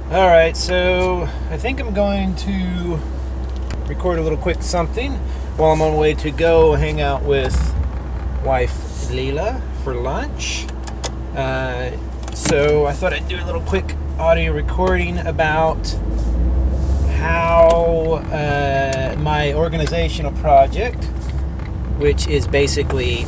Alright, so I think I'm going to record a little quick something while I'm on the way to go hang out with wife Leela for lunch. So I thought I'd do a little quick audio recording about how my organizational project, which is basically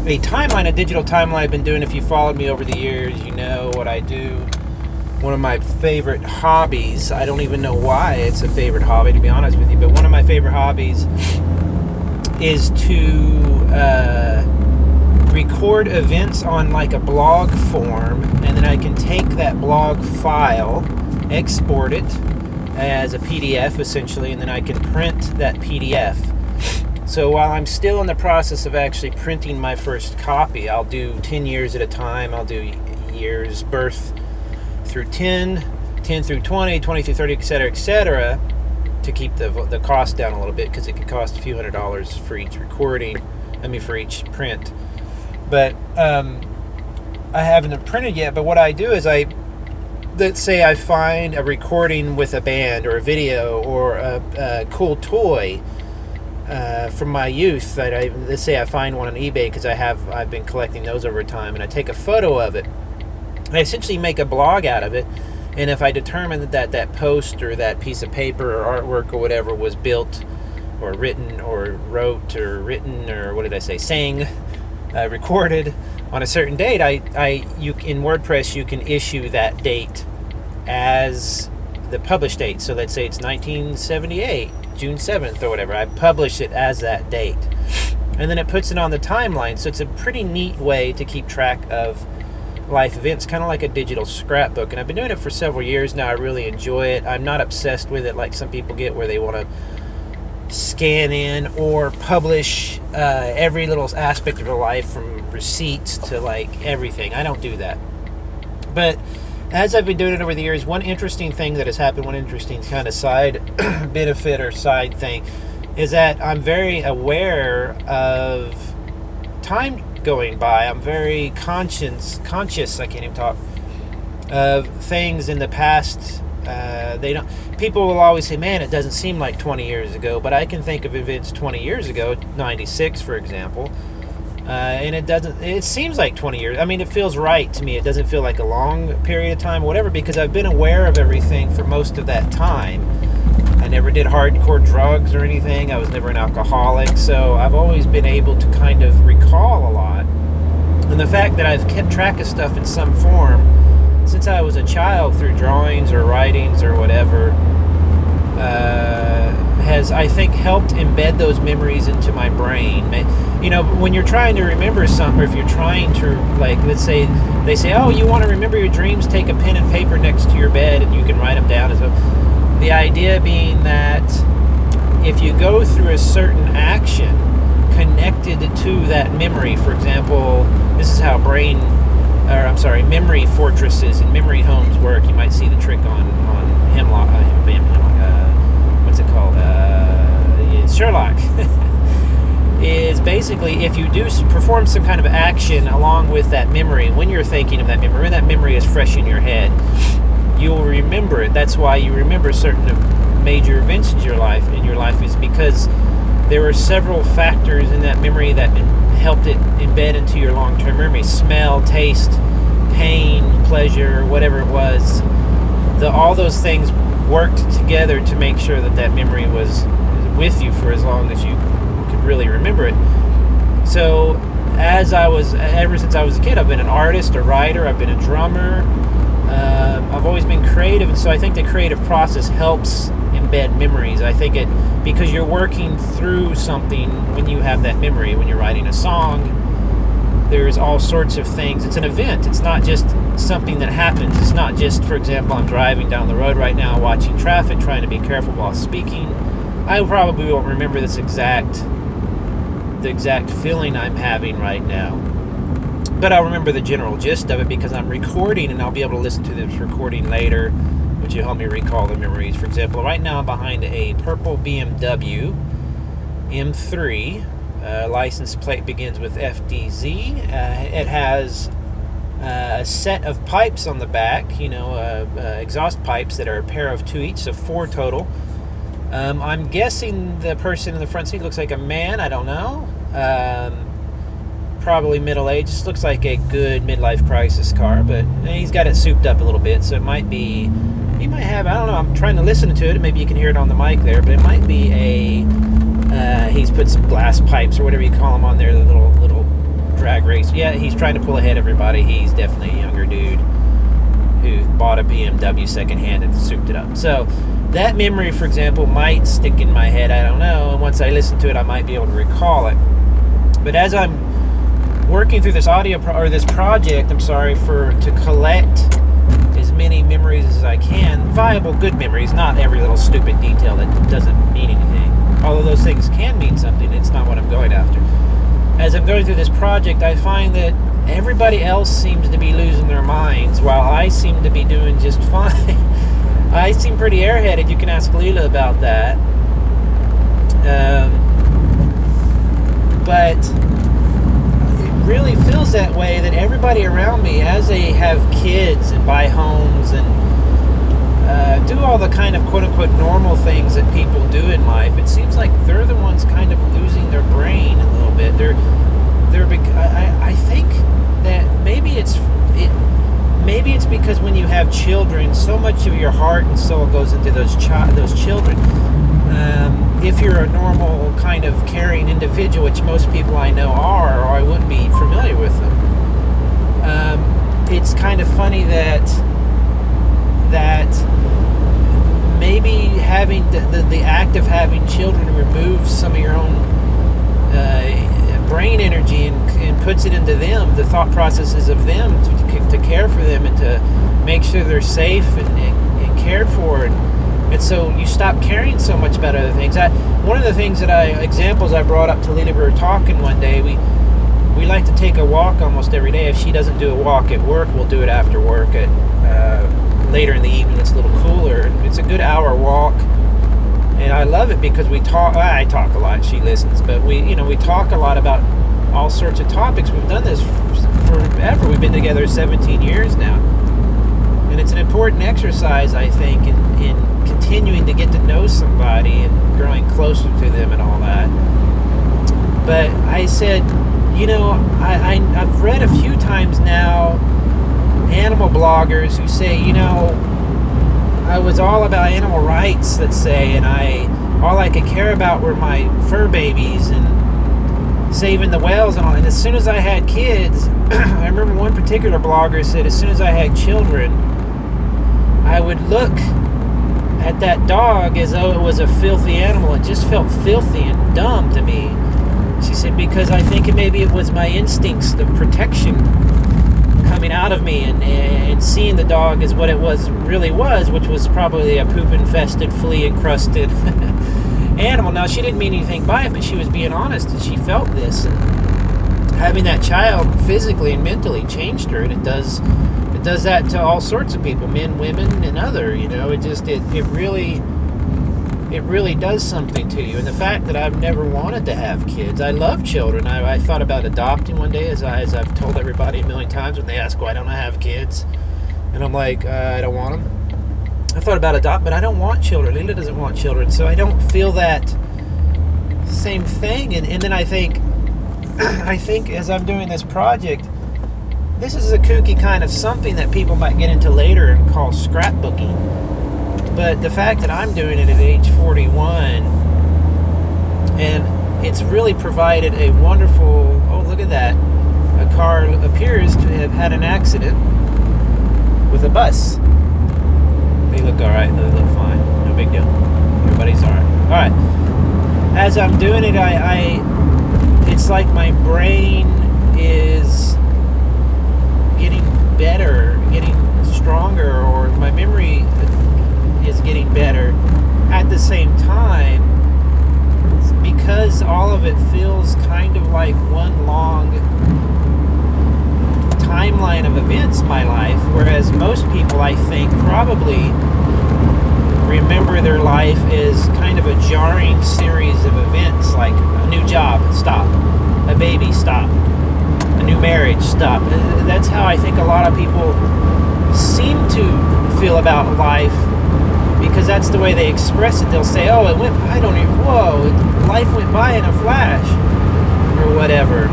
a timeline, a digital timeline I've been doing. If you followed me over the years, you know what I do. One of my favorite hobbies, I don't even know why it's a favorite hobby, to be honest with you, but one of my favorite hobbies is to record events on like a blog form, and then I can take that blog file, export it as a PDF essentially, and then I can print that PDF. So while I'm still in the process of actually printing my first copy, I'll do 10 years at a time. I'll do years birth through 10 through 20, 20 through 30, etc., to keep the cost down a little bit, because it could cost a few $100s for each recording, for each print. But I haven't printed yet, but what I do is let's say I find a recording with a band or a video or a cool toy from my youth. Let's say I find one on eBay, because I've been collecting those over time, and I take a photo of it. I essentially make a blog out of it, and if I determine that post or that piece of paper or artwork or whatever was built or written or wrote or written or sang, recorded on a certain date, in WordPress you can issue that date as the published date. So let's say it's 1978, June 7th or whatever. I publish it as that date, and then it puts it on the timeline. So it's a pretty neat way to keep track of life events, kind of like a digital scrapbook. And I've been doing it for several years now. I really enjoy it. I'm not obsessed with it like some people get, where they want to scan in or publish every little aspect of their life, from receipts to like everything. I don't do that. But as I've been doing it over the years, one interesting thing that has happened, one interesting kind of side benefit or side thing, is that I'm very aware of time going by. I'm very conscious, I can't even talk, of things in the past. People will always say, man, it doesn't seem like 20 years ago, but I can think of events 20 years ago, 96 for example, and it seems like 20 years. It feels right to me. It doesn't feel like a long period of time, whatever, because I've been aware of everything for most of that time. I never did hardcore drugs or anything. I was never an alcoholic, so I've always been able to kind of recall a lot. And the fact that I've kept track of stuff in some form since I was a child, through drawings or writings or whatever, has, I think, helped embed those memories into my brain. When you're trying to remember something, or if you're trying to, like, let's say they say, oh, you want to remember your dreams, take a pen and paper next to your bed and you can write them down. The idea being that if you go through a certain action connected to that memory, for example, this is how memory fortresses and memory homes work. You might see the trick on Hemlock, what's it called? Sherlock. Is basically, if you do perform some kind of action along with that memory, when you're thinking of that memory, when that memory is fresh in your head, you'll remember it. That's why you remember certain major events in your life is because there were several factors in that memory that helped it embed into your long-term memory. Smell, taste, pain, pleasure, whatever it was. All those things worked together to make sure that memory was with you for as long as you could really remember it. So ever since I was a kid, I've been an artist, a writer, I've been a drummer. I've always been creative, and so I think the creative process helps embed memories. I think because you're working through something when you have that memory. When you're writing a song, there's all sorts of things. It's an event. It's not just something that happens. It's not just, for example, I'm driving down the road right now, watching traffic, trying to be careful while speaking. I probably won't remember the exact feeling I'm having right now, but I'll remember the general gist of it because I'm recording, and I'll be able to listen to this recording later, which will help me recall the memories. For example, right now I'm behind a purple BMW M3. License plate begins with FDZ. It has a set of pipes on the back, exhaust pipes that are a pair of 2 each, so 4 total. I'm guessing the person in the front seat looks like a man. I don't know. Probably middle-aged. Just looks like a good midlife crisis car, but he's got it souped up a little bit, so it might be... He might have... I don't know. I'm trying to listen to it. Maybe you can hear it on the mic there, but it might be he's put some glass pipes or whatever you call them on there, the little drag race. Yeah, he's trying to pull ahead everybody. He's definitely a younger dude who bought a BMW secondhand and souped it up. So that memory, for example, might stick in my head. I don't know. And once I listen to it, I might be able to recall it. But as I'm working through this this project, to collect as many memories as I can, viable, good memories, not every little stupid detail that doesn't mean anything. Although those things can mean something, it's not what I'm going after. As I'm going through this project, I find that everybody else seems to be losing their minds, while I seem to be doing just fine. I seem pretty airheaded. You can ask Leela about that. But it really feels that way, that everybody around me, as they have kids and buy homes and do all the kind of quote-unquote normal things that people do in life, it seems like they're the ones kind of losing their brain a little bit. I think that maybe it's because when you have children, so much of your heart and soul goes into those children. If you're a normal kind of caring individual, which most people I know are, or I wouldn't be familiar with them, it's kind of funny that maybe having the act of having children removes some of your own brain energy and puts it into them, the thought processes of them, to care for them and to make sure they're safe and cared for, and so you stop caring so much about other things. One of the examples I brought up to Lena, we were talking one day, we like to take a walk almost every day. If she doesn't do a walk at work, we'll do it after work later in the evening. It's a little cooler. It's a good hour walk, and I love it because we talk. I talk a lot. She listens, but we talk a lot about all sorts of topics. We've done this forever. We've been together 17 years now, and it's an important exercise, I think, in continuing to get to know somebody and growing closer to them and all that. But I said, I've read a few times now animal bloggers who say, I was all about animal rights, let's say, and all I could care about were my fur babies and saving the whales and all. And as soon as I had kids, I remember one particular blogger said, as soon as I had children, I would look at that dog as though it was a filthy animal. It just felt filthy and dumb to me. She said, because I think maybe it was my instincts of protection coming out of me, and seeing the dog as what it really was, which was probably a poop-infested, flea-encrusted animal. Now, she didn't mean anything by it, but she was being honest, and she felt this. And having that child physically and mentally changed her, and it does that to all sorts of people, men, women, and other. It really does something to you. And the fact that I've never wanted to have kids, I love children. I thought about adopting one day, as I've told everybody a million times when they ask why don't I have kids, and I'm like, I don't want them. I thought about adopting, but I don't want children. Linda doesn't want children, so I don't feel that same thing. And then I think as I'm doing this project, this is a kooky kind of something that people might get into later and call scrapbooking. But the fact that I'm doing it at age 41, and it's really provided a wonderful, look at that. A car appears to have had an accident with a bus. They look all right. They look fine. No big deal. Everybody's all right. All right. As I'm doing it, it's like my brain is getting better, getting stronger, or my memory is getting better at the same time, because all of it feels kind of like one long timeline of events in my life, whereas most people, I think, probably remember their life as kind of a jarring series of events, like a new job, stop, a baby, stop, a new marriage, stop. That's how I think a lot of people seem to feel about life, because that's the way they express it. They'll say, oh, it went, I don't even, whoa, life went by in a flash, or whatever.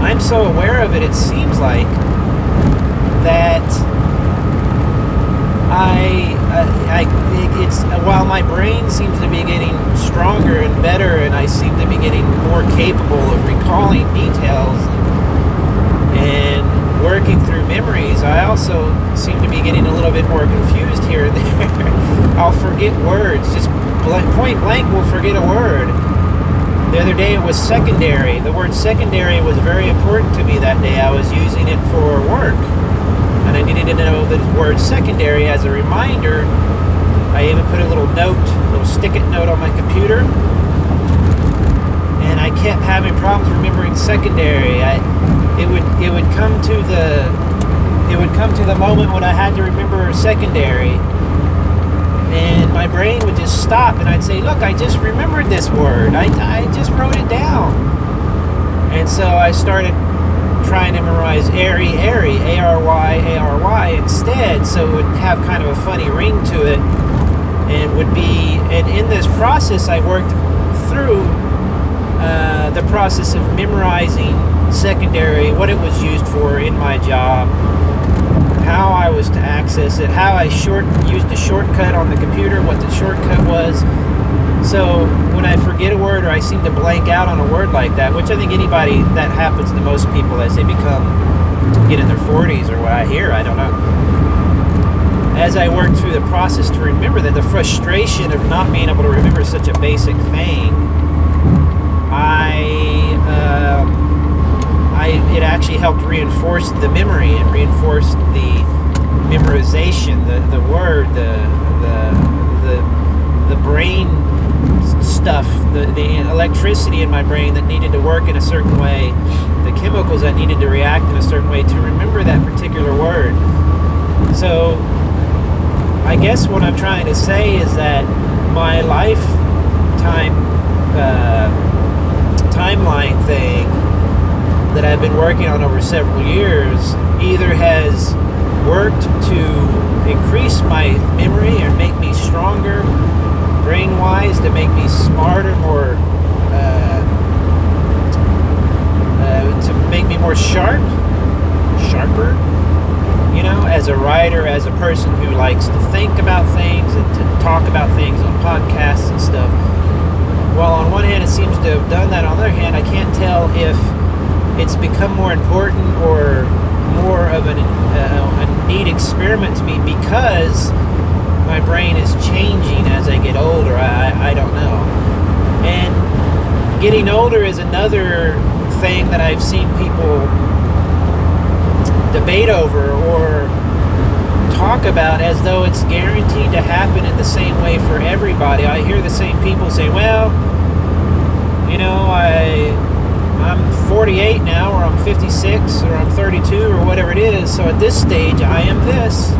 I'm so aware of it, it seems like, that it's while my brain seems to be getting stronger and better, and I seem to be getting more capable of recalling details and working through memories, I also seem to be getting a little bit more confused here and there. I'll forget words, just point blank will forget a word. The other day it was secondary. The word secondary was very important to me that day. I was using it for work, and I needed to know the word secondary as a reminder. I even put a little stick-it note on my computer, and I kept having problems remembering secondary. It would come to the moment when I had to remember secondary, and my brain would just stop, and I'd say, look, I just remembered this word. I just wrote it down. And so I started trying to memorize airy, A-R-Y, instead, so it would have kind of a funny ring to it, and in this process I worked through the process of memorizing secondary, what it was used for in my job, how I was to access it, how I used a shortcut on the computer, what the shortcut was. So when I forget a word, or I seem to blank out on a word like that, which I think anybody, that happens to most people as they get in their 40s, or what I hear, I don't know. As I worked through the process to remember that, the frustration of not being able to remember such a basic thing, it actually helped reinforce the memory and reinforce the memorization, the word, the brain stuff, the electricity in my brain that needed to work in a certain way, the chemicals that needed to react in a certain way to remember that particular word. So I guess what I'm trying to say is that my timeline thing that I've been working on over several years either has worked to increase my memory or make me stronger brain-wise, to make me smarter, to make me more sharper, as a writer, as a person who likes to think about things and to talk about things on podcasts and stuff. Well, on one hand, it seems to have done that. On the other hand, I can't tell if it's become more important or more of a neat experiment to me because my brain is changing as I get older. I don't know. And getting older is another thing that I've seen people debate over or talk about as though it's guaranteed to happen in the same way for everybody. I hear the same people say, well, I'm 48 now, or I'm 56, or I'm 32, or whatever it is, so at this stage I am this.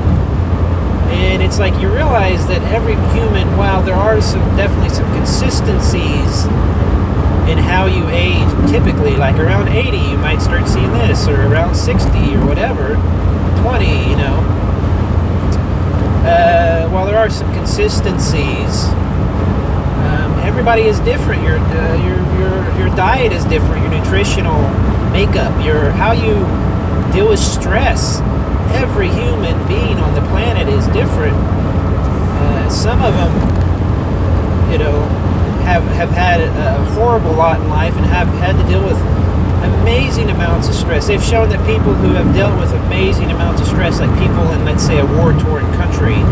And it's like you realize that every human, while there are definitely some consistencies in how you age, typically, like around 80 you might start seeing this, or around 60 or whatever, 20, while there are some consistencies, everybody is different. Your diet is different, your nutritional makeup, how you deal with stress. Every human being on the planet is different. Some of them, have had a horrible lot in life and have had to deal with amazing amounts of stress. They've shown that people who have dealt with amazing amounts of stress, like people in, let's say, a war-torn country,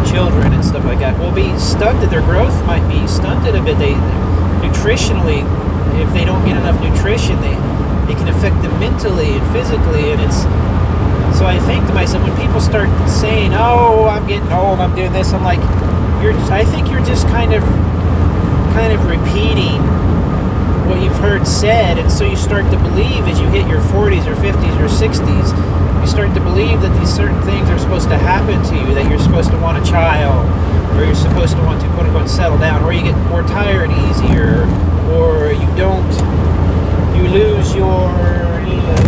children and stuff like that, will be stunted. Their growth might be stunted a bit. Nutritionally, if they don't get enough nutrition, it can affect them mentally and physically. And so I think to myself, when people start saying, "Oh, I'm getting old, I'm doing this," I'm like, I think you're just kind of repeating what you've heard said, and so you start to believe as you hit your 40s or 50s or 60s, you start to believe that these certain things are supposed to happen to you, that you're supposed to want a child, or you're supposed to want to quote unquote settle down, or you get more tired easier, or you lose your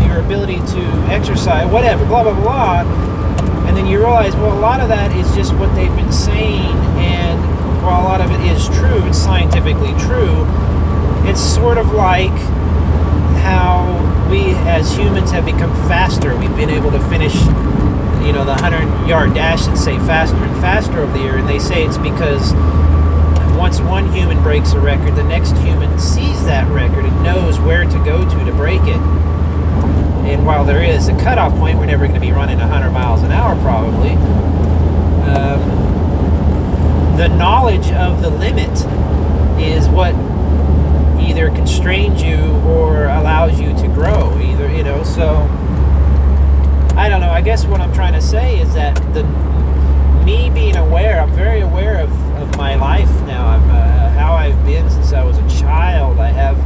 your ability to exercise, whatever, blah, blah, blah. And then you realize, well, a lot of that is just what they've been saying, and while a lot of it is true, it's scientifically true, it's sort of like how we as humans have become faster. We've been able to finish, the 100-yard dash, and say faster and faster over the year, and they say it's because once one human breaks a record, the next human sees that record and knows where to go to break it. And while there is a cutoff point, we're never going to be running 100 miles an hour probably. The knowledge of the limit is what either constrains you or allows you to grow. So I don't know. I guess what I'm trying to say is that me being aware, I'm very aware of my life now. How I've been since I was a child. I have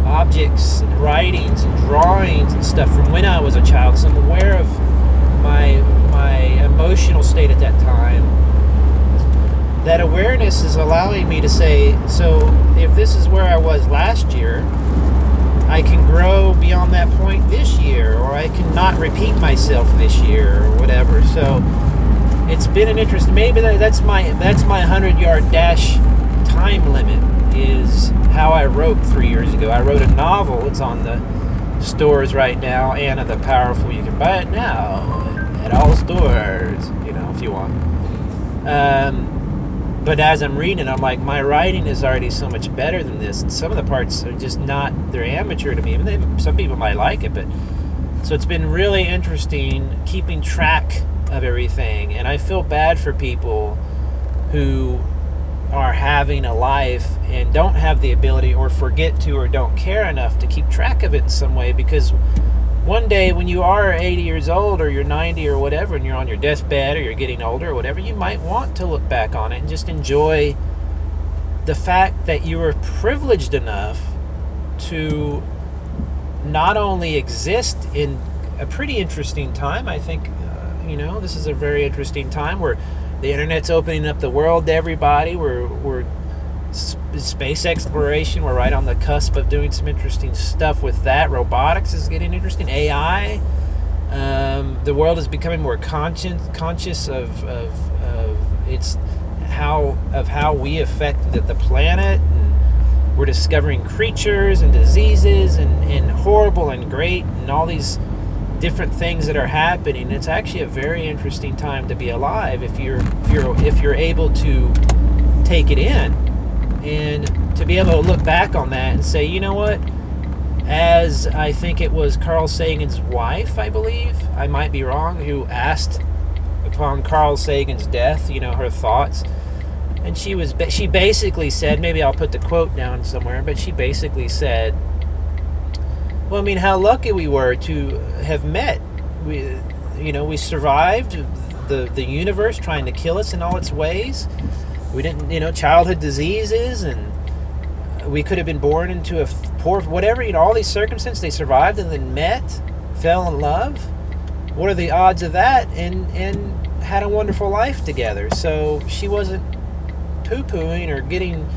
objects and writings and drawings and stuff from when I was a child, so I'm aware of my emotional state at that time. That awareness is allowing me to say, so if this is where I was last year, I can grow beyond that point this year, or I can not repeat myself this year, or whatever. So it's been an interest. Maybe that's my 100-yard dash time limit, is how I wrote 3 years ago. I wrote a novel. It's on the stores right now. Anna the Powerful. You can buy it now at all stores, if you want. But as I'm reading, I'm like, my writing is already so much better than this. And some of the parts are just not, they're amateur to me. Some people might like it, but so it's been really interesting keeping track of everything. And I feel bad for people who are having a life and don't have the ability, or forget to, or don't care enough to keep track of it in some way, because one day when you are 80 years old, or you're 90 or whatever, and you're on your deathbed, or you're getting older or whatever, you might want to look back on it and just enjoy the fact that you were privileged enough to not only exist in a pretty interesting time. I think this is a very interesting time where the internet's opening up the world to everybody. We're space exploration. We're right on the cusp of doing some interesting stuff with that. Robotics is getting interesting. AI. The world is becoming more conscious of how we affect the planet. And we're discovering creatures and diseases and horrible and great and all these different things that are happening. It's actually a very interesting time to be alive if you're able to take it in, and to be able to look back on that and say, you know what, as I think it was Carl Sagan's wife, I believe, I might be wrong, who asked upon Carl Sagan's death, her thoughts, and she basically said, maybe I'll put the quote down somewhere, but she basically said, well, how lucky we were to have met. We survived the universe trying to kill us in all its ways. We didn't, childhood diseases, and we could have been born into a poor, whatever, all these circumstances. They survived and then met, fell in love. What are the odds of that? And had a wonderful life together. So she wasn't poo-pooing or getting,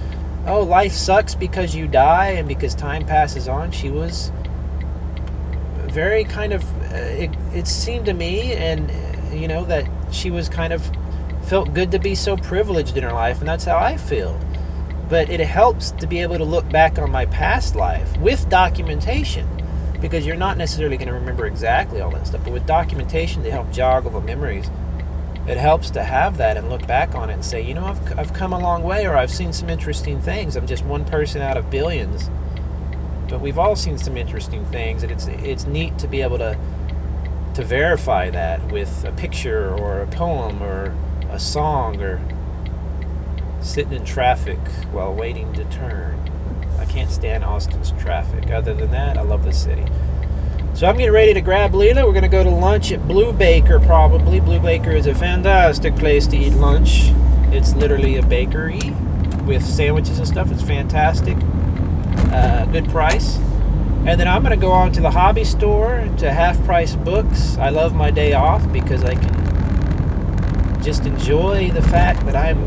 oh, life sucks because you die and because time passes on. She was very kind of, it seemed to me, and that she was kind of felt good to be so privileged in her life, and that's how I feel. But it helps to be able to look back on my past life with documentation, because you're not necessarily going to remember exactly all that stuff, but with documentation to help jog the memories, it helps to have that and look back on it and say, I've come a long way, or I've seen some interesting things. I'm just one person out of billions. But we've all seen some interesting things, and it's neat to be able to verify that with a picture or a poem or a song, or sitting in traffic while waiting to turn. I can't stand Austin's traffic. Other than that, I love the city. So I'm getting ready to grab Leela. We're going to go to lunch at Blue Baker, probably. Blue Baker is a fantastic place to eat lunch. It's literally a bakery with sandwiches and stuff. It's fantastic. Good price. And then I'm going to go on to the hobby store to Half Price Books. I love my day off because I can just enjoy the fact that I'm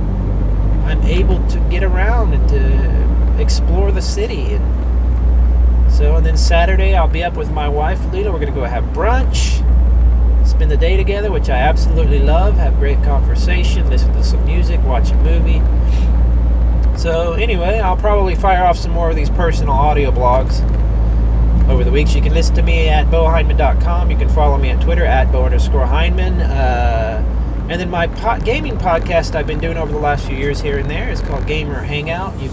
able to get around and to explore the city and So, and then Saturday I'll be up with my wife, Lita. We're going to go have brunch, spend the day together, which I absolutely love, have great conversation, listen to some music, watch a movie. So anyway, I'll probably fire off some more of these personal audio blogs over the weeks. You can listen to me at beau-hindman.com. You can follow me at Twitter at beau_hindman. And then my gaming podcast I've been doing over the last few years here and there is called Gamer Hangout. You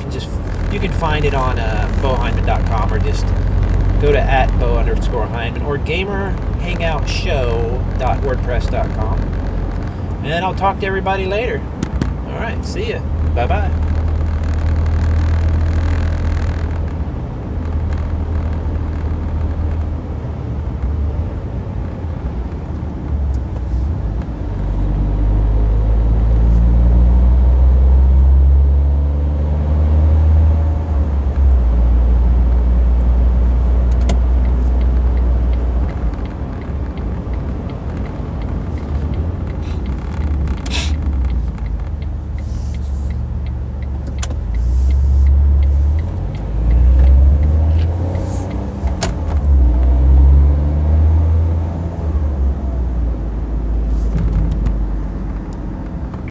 can find it on beau-hindman.com, or just go to at beau_hindman or gamerhangoutshow.wordpress.com. And I'll talk to everybody later. All right, see ya. Bye-bye.